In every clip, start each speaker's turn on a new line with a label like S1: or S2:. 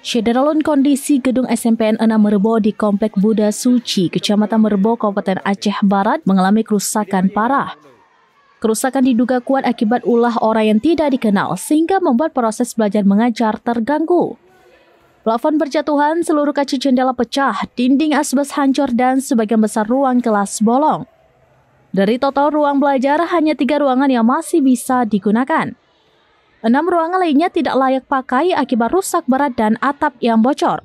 S1: Syederalun kondisi gedung SMPN 6 Merbau di Komplek Buddha Suci, Kecamatan Merbau, Kabupaten Aceh Barat mengalami kerusakan parah. Kerusakan diduga kuat akibat ulah orang yang tidak dikenal sehingga membuat proses belajar mengajar terganggu. Plafon berjatuhan, seluruh kaca jendela pecah, dinding asbes hancur dan sebagian besar ruang kelas bolong. Dari total ruang belajar, hanya 3 ruangan yang masih bisa digunakan. 6 ruangan lainnya tidak layak pakai akibat rusak berat dan atap yang bocor.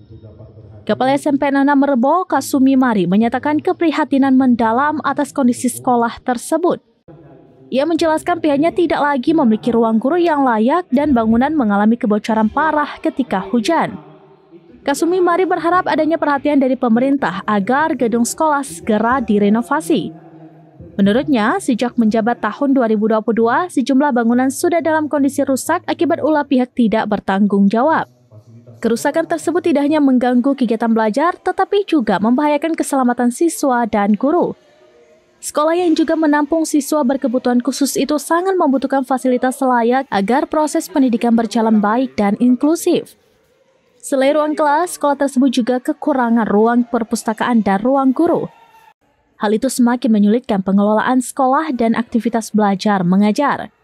S1: Kepala SMPN 6 Merbau, Kasumi Mari, menyatakan keprihatinan mendalam atas kondisi sekolah tersebut. Ia menjelaskan pihaknya tidak lagi memiliki ruang guru yang layak dan bangunan mengalami kebocoran parah ketika hujan. Kasumi Mari berharap adanya perhatian dari pemerintah agar gedung sekolah segera direnovasi. Menurutnya, sejak menjabat tahun 2022, sejumlah bangunan sudah dalam kondisi rusak akibat ulah pihak tidak bertanggung jawab. Kerusakan tersebut tidak hanya mengganggu kegiatan belajar, tetapi juga membahayakan keselamatan siswa dan guru. Sekolah yang juga menampung siswa berkebutuhan khusus itu sangat membutuhkan fasilitas layak agar proses pendidikan berjalan baik dan inklusif. Selain ruang kelas, sekolah tersebut juga kekurangan ruang perpustakaan dan ruang guru. Hal itu semakin menyulitkan pengelolaan sekolah dan aktivitas belajar mengajar.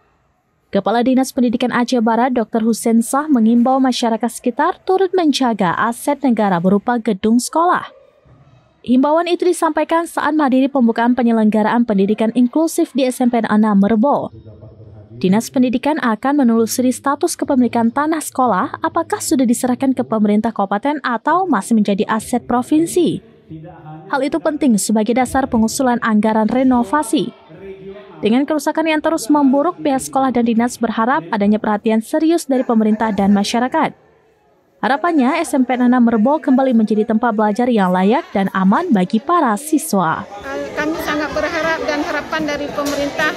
S1: Kepala Dinas Pendidikan Aceh Barat, Dr. Hussein Shah, mengimbau masyarakat sekitar turut menjaga aset negara berupa gedung sekolah. Himbauan itu disampaikan saat menghadiri pembukaan penyelenggaraan pendidikan inklusif di SMPN 6 Merbau. Dinas Pendidikan akan menelusuri status kepemilikan tanah sekolah apakah sudah diserahkan ke pemerintah kabupaten atau masih menjadi aset provinsi. Hal itu penting sebagai dasar pengusulan anggaran renovasi. Dengan kerusakan yang terus memburuk, pihak sekolah dan dinas berharap adanya perhatian serius dari pemerintah dan masyarakat. Harapannya, SMPN 6 Merbau kembali menjadi tempat belajar yang layak dan aman bagi para siswa.
S2: Kami sangat berharap dan harapan dari pemerintah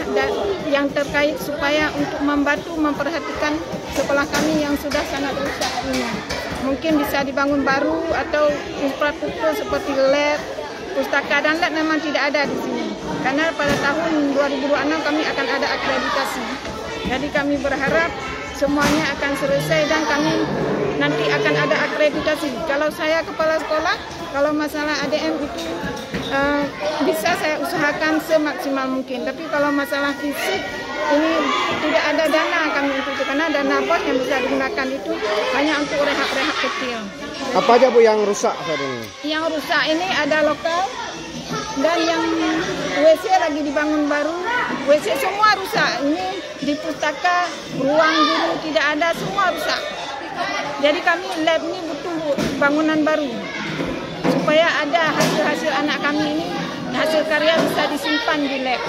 S2: yang terkait supaya untuk membantu memperhatikan sekolah kami yang sudah sangat rusak ini. Mungkin bisa dibangun baru atau infrastruktur seperti lab, pustaka dan lab memang tidak ada di sini. Karena pada tahun 2026 kami akan ada akreditasi. Jadi kami berharap semuanya akan selesai dan kami nanti akan ada akreditasi. Kalau saya kepala sekolah, kalau masalah ADM itu bisa saya usahakan semaksimal mungkin. Tapi kalau masalah fisik ini tidak ada dana kami untuk itu, karena dana bos yang bisa digunakan itu hanya untuk rehab-rehab kecil.
S3: Apa aja Bu yang rusak saat ini? Yang
S2: rusak ini ada lokal dan yang WC lagi dibangun baru. WC semua rusak. Ini di pustaka, ruang guru tidak ada, semua rusak. Jadi kami lab ini butuh bangunan baru supaya ada hasil-hasil anak kami ini, hasil karya bisa disimpan di lab.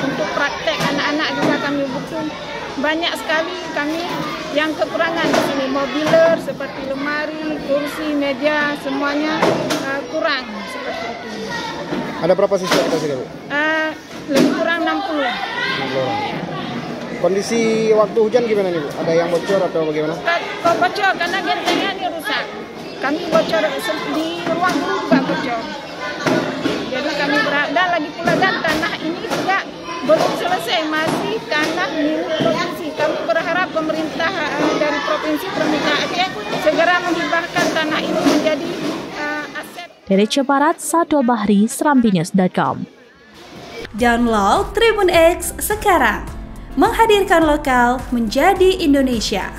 S2: Untuk praktek anak-anak juga kami butuh. Banyak sekali kami yang kekurangan di sini, mobiler seperti lemari, kursi, meja, semuanya kurang seperti itu.
S3: Ada berapa siswa kita sini, Bu?
S2: Lebih kurang 60.
S3: 60 orang. Kondisi waktu hujan gimana nih, Bu? Ada yang bocor atau bagaimana?
S2: Bocor karena gentengnya ini rusak. Kami bocor di ruang guru juga bocor. Jadi kami berharap, dan lagi pula dan tanah ini juga belum selesai, masih tanah milik provinsi. Kami berharap pemerintah dari provinsi Permika Aceh segera menghibahkan tanah ini menjadi aset.
S1: Dari Aceh Barat, Sado Bahri, serambinews.com.
S4: Download Tribun X sekarang, menghadirkan lokal menjadi Indonesia.